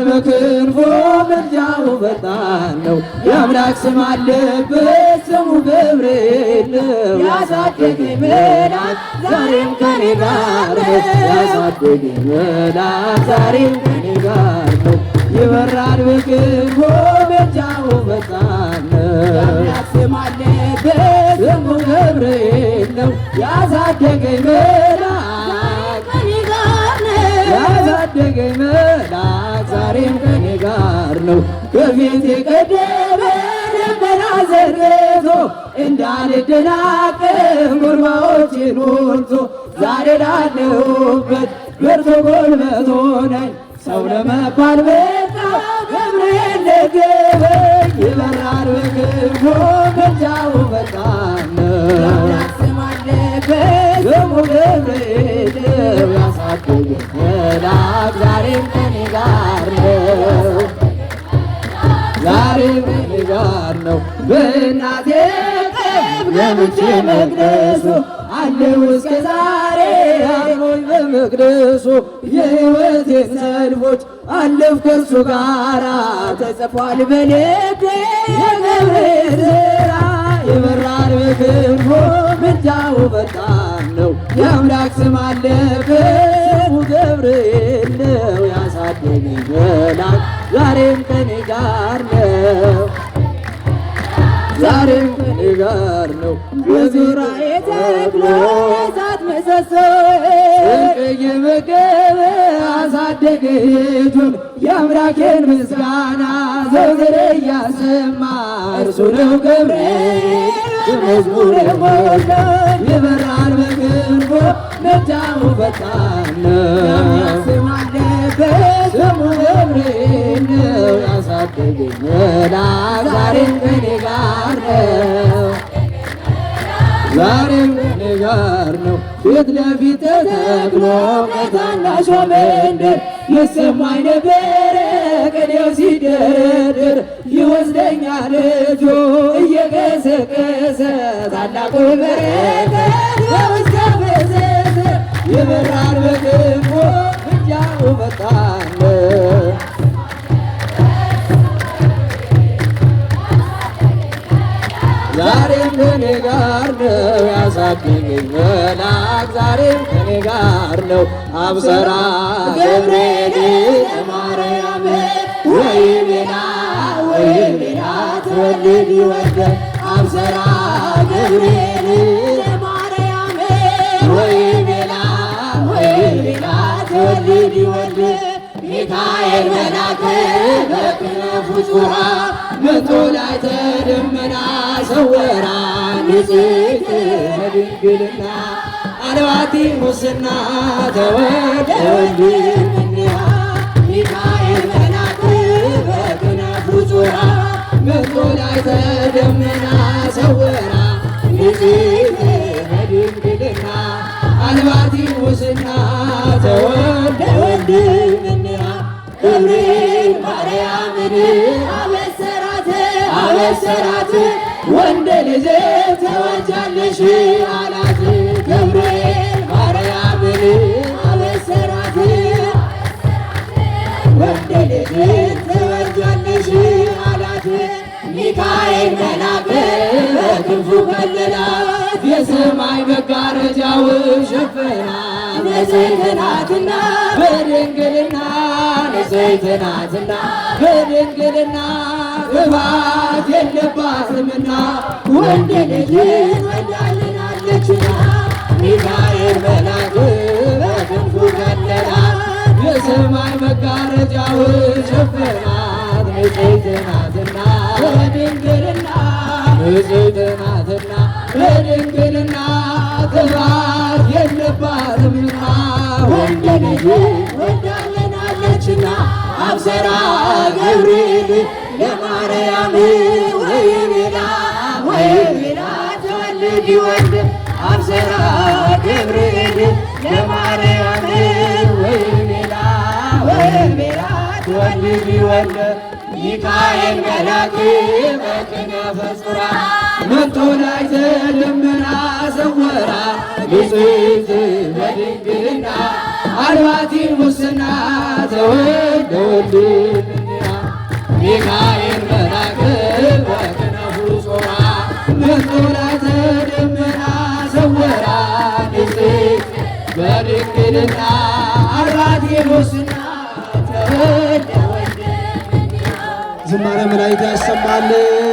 ይበራል በክንፎ ምልጃው ፈጣን ነው። የአምላክ ስም አለበት ስሙ ገብርኤል ነው። ያሳደገኝ መልአክ ዛሬም ከኔ ጋር ነው። ያሳደገኝ መልአክ ዛሬም ከኔ ጋር ነው። ይበራል በክንፎ ምልጃው ፈጣን ነው። የአምላክ ስም አለበት ስሙ ገብርኤል ነው። ያሳደገኝ መልአክ ከኔ ጋር ነው። ያሳደገኝ መልአክ ዛሬም ከኔ ጋር ነው። ከፊቴ ቀደመ ደመና ዘርግቶ እንዳልደናቀፍ ጉርባዎችን ሞልቶ ዛሬ ላለሁበት ብርቱ ጉልበት ሆነኝ። ሰው ለመባል በቃው ገብርኤል ነገበኝ። ይበራል በክንፎ ምልጃው ፈጣን ነው። የአምላክ ስም አለበት ስሙ ገብርኤል ነው። ያሳደገኝ መልአክ ዛሬም ከኔ ጋር ነው። ዛሬም ከኔ ጋር ነው። በእናቴ ቀፍ ገብቼ መቅደሱ አለው እስከ ዛሬ አብሮኝ በመቅደሱ የሕይወቴን ሰልፎች አለፍ ከእርሱ ጋራ ተጽፏል በልቤ የገብርኤል ሥራ። ይበራል በክንፎ ምልጃው ፈጣን ነው። የአምላክ ስም አለበት ስሙ ገብርኤል ነው። ያሳደገኝ መልአክ ዛሬም ከኔ ጋር ነው። ዛሬም ከኔ ጋር ነው። በዙሪያዬ ተክሎ የእሳት ምሰሶ ስንቅ እየመገበ አሳደገ ልጁን። የአምላኬን ምስጋና ዘወትር እያሰማ እርሱ ነው ገብርኤል በመዝሙር የሞላኝ። ይበራል በክንፎ ምልጃው ፈጣን ነው። የአምላክ ስም አለበት ስሙ ገብርኤል ነው። ያሳደገኝ መልአክ ዛሬም ከኔ ጋር ነው። ዛሬም ከኔ ጋር ነው። ፊት ለፊት ተተክሎ ከታናሿ መንደር ይሰማኝ ነበረ ቅኔው ሲደረድር። ይወስደኛል ልጁ እየገሰገሰ ታላቁ በረከት በውስጥ ፈሰሰ። ይበራል በክንፎ ምልጃው ፈጣን ነው። ዛሬም ከኔ ጋር ነው። ያሳደገኝ መልአክ ዛሬም ከኔ ጋር ነው። አብሰራ ገብርኤል ለማርያም ወይቤላ ትወልድ ይወልድ። አብሰራ ገብርኤል ለማርያም ወይቤላ ትወልድ ይወልድ። ሚካኤል መልአክ በክንፉ ዙራ መቶ ላይ ተደመና ሰወራ። ንጽሕት በድንግልና አልባቲ ሙስና ተወልደ ወልድ እምኔሃ። ሚካኤል መልአክ በክንፉ ዙራ መቶ ላይ ተደመና ሰወራ። ንጽሕት በድንግልና አልባቲ ሙስና ተወልደ ወልድ እምኔሃ። ገብርኤል ማርያምን አበሰራት ወንድ ልጅ ትወልጃለሽ አላት። ገብርኤል ማርያምን አበሰራት ወንድ ልጅ ትወልጃለሽ አላት። ሚካኤል መልአክ በክንፉ ከለላት የሰማይ መጋረጃውን ሸፈናት። ንጽሕት ናትና በድንግልና ንጽሕት ናትና በድንግልና ክፋት የለባትምና ወንድ ልጅ ወልዳልናለችና። ሚካኤል መልአክ በክንፉ ከለላት የሰማይ መጋረጃውን ሸፈናት። ንጽሕት ናትና በድንግልና ንጽሕት ናትና በድንግልና ክፋት የለባትምና ወንድ ልጅ ወልዳልናለችና። አብሰራ ገብርኤል ለማርያም ወይቤላ ትወልድ ይወልድ። አብሰራ ገብርኤል ለማርያም ወይቤላ ወልድ ቢወልድ ሚካኤል መልአክ በክነፈ ጹራ መጥቶ ላይ ዘደመና ሰወራ ንጽሕት በድንግልና አልባቲ ሙስና ተወልደ ወልድ ሚካኤል መልአክ በክነፉ ጾራ መጥቶ ላይ ዘደመና ሰወራ ንጽሕት በድንግልና አልባቲ ሙስና ተወልደ ወልድ። ዝማሬ መላእክት ያሰማልን።